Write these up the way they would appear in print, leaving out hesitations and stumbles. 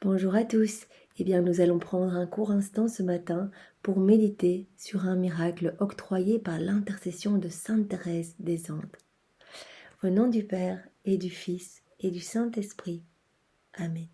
Bonjour à tous. Eh bien, nous allons prendre un court instant ce matin pour méditer sur un miracle octroyé par l'intercession de Sainte Thérèse des Andes. Au nom du Père et du Fils et du Saint-Esprit. Amen.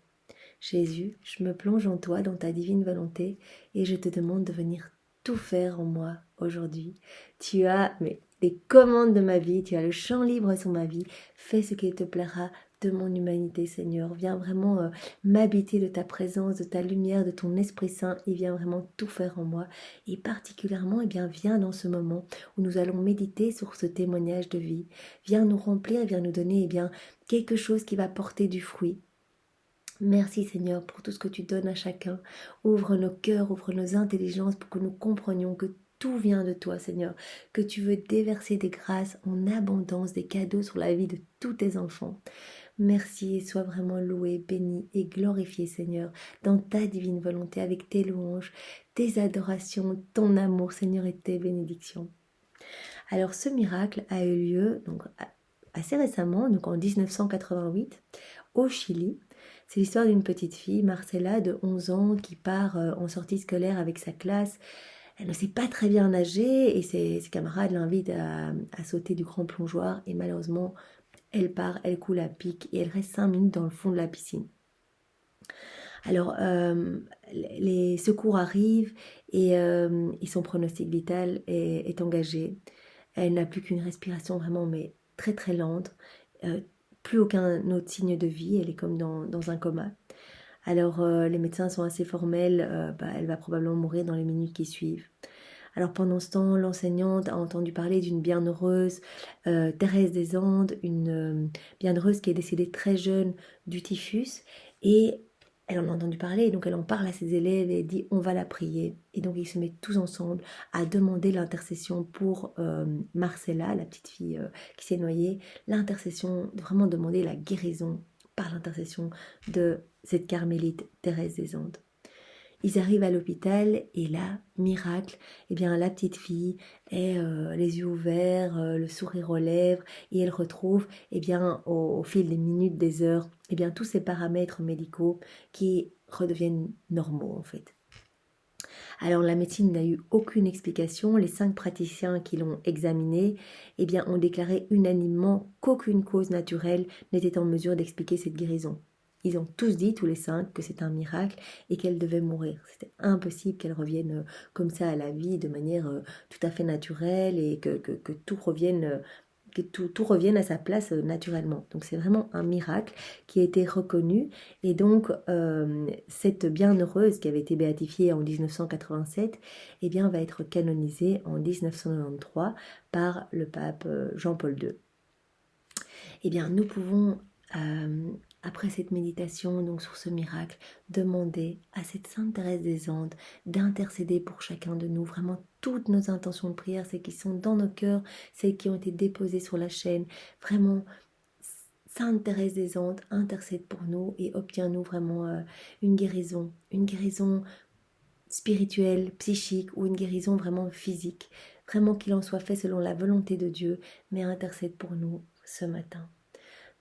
Jésus, je me plonge en toi, dans ta divine volonté, et je te demande de venir tout faire en moi aujourd'hui. Tu as les commandes de ma vie, tu as le champ libre sur ma vie. Fais ce qu'il te plaira de mon humanité, Seigneur. Viens vraiment m'habiter de ta présence, de ta lumière, de ton Esprit Saint, et viens vraiment tout faire en moi. Et particulièrement, viens dans ce moment où nous allons méditer sur ce témoignage de vie. Viens nous remplir, viens nous donner quelque chose qui va porter du fruit. Merci Seigneur pour tout ce que tu donnes à chacun. Ouvre nos cœurs, ouvre nos intelligences pour que nous comprenions que tout vient de toi Seigneur, que tu veux déverser des grâces en abondance, des cadeaux sur la vie de tous tes enfants. Merci et sois vraiment loué, béni et glorifié Seigneur dans ta divine volonté avec tes louanges, tes adorations, ton amour Seigneur et tes bénédictions. Alors ce miracle a eu lieu assez récemment, donc en 1988, au Chili. C'est l'histoire d'une petite fille, Marcella, de 11 ans, qui part en sortie scolaire avec sa classe. Elle ne sait pas très bien nager et ses camarades l'invitent à sauter du grand plongeoir. Et malheureusement, elle part, elle coule à pic et elle reste 5 minutes dans le fond de la piscine. Alors, les secours arrivent et son pronostic vital est engagé. Elle n'a plus qu'une respiration vraiment très très lente. Plus aucun autre signe de vie, elle est comme dans un coma. Alors les médecins sont assez formels, elle va probablement mourir dans les minutes qui suivent. Alors pendant ce temps, l'enseignante a entendu parler d'une bienheureuse, Thérèse des Andes, une bienheureuse qui est décédée très jeune du typhus, et elle en a entendu parler, donc elle en parle à ses élèves et dit on va la prier. Et donc ils se mettent tous ensemble à demander l'intercession pour Marcella, la petite fille qui s'est noyée, l'intercession, vraiment demander la guérison par l'intercession de cette carmélite Thérèse des Andes. Ils arrivent à l'hôpital et là, miracle, la petite fille est les yeux ouverts, le sourire aux lèvres et elle retrouve au fil des minutes, des heures, tous ces paramètres médicaux qui redeviennent normaux en fait. Alors la médecine n'a eu aucune explication. Les 5 praticiens qui l'ont examinée ont déclaré unanimement qu'aucune cause naturelle n'était en mesure d'expliquer cette guérison. Ils ont tous dit, tous les 5, que c'est un miracle et qu'elle devait mourir. C'était impossible qu'elle revienne comme ça à la vie de manière tout à fait naturelle et que tout revienne que tout revienne à sa place naturellement. Donc c'est vraiment un miracle qui a été reconnu. Et donc cette bienheureuse qui avait été béatifiée en 1987 va être canonisée en 1993 par le pape Jean-Paul II. Nous pouvons, après cette méditation donc sur ce miracle, demander à cette Sainte Thérèse des Andes d'intercéder pour chacun de nous. Vraiment, toutes nos intentions de prière, celles qui sont dans nos cœurs, celles qui ont été déposées sur la chaîne, vraiment, Sainte Thérèse des Andes, intercède pour nous et obtiens-nous vraiment une guérison spirituelle, psychique ou une guérison vraiment physique. Vraiment qu'il en soit fait selon la volonté de Dieu, mais intercède pour nous ce matin.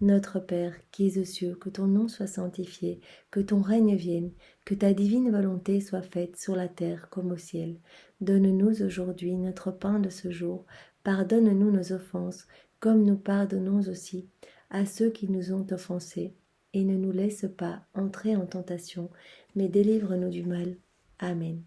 Notre Père, qui es aux cieux, que ton nom soit sanctifié, que ton règne vienne, que ta divine volonté soit faite sur la terre comme au ciel. Donne-nous aujourd'hui notre pain de ce jour. Pardonne-nous nos offenses, comme nous pardonnons aussi à ceux qui nous ont offensés. Et ne nous laisse pas entrer en tentation, mais délivre-nous du mal. Amen.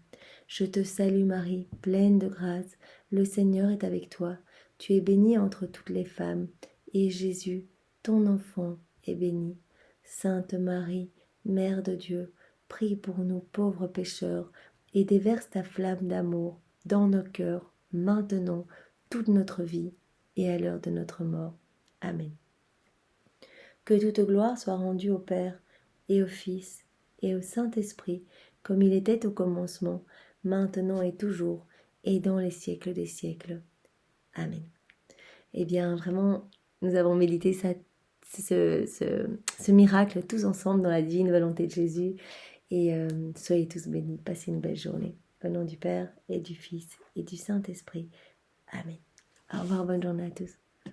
Je te salue Marie, pleine de grâce, le Seigneur est avec toi. Tu es bénie entre toutes les femmes, et Jésus, ton enfant est béni. Sainte Marie, Mère de Dieu, prie pour nous pauvres pécheurs et déverse ta flamme d'amour dans nos cœurs, maintenant, toute notre vie et à l'heure de notre mort. Amen. Que toute gloire soit rendue au Père et au Fils et au Saint-Esprit, comme il était au commencement, maintenant et toujours, et dans les siècles des siècles. Amen. Vraiment, nous avons médité ce miracle tous ensemble dans la divine volonté de Jésus. Et soyez tous bénis, passez une belle journée. Au nom du Père et du Fils et du Saint-Esprit. Amen. Au revoir, bonne journée à tous.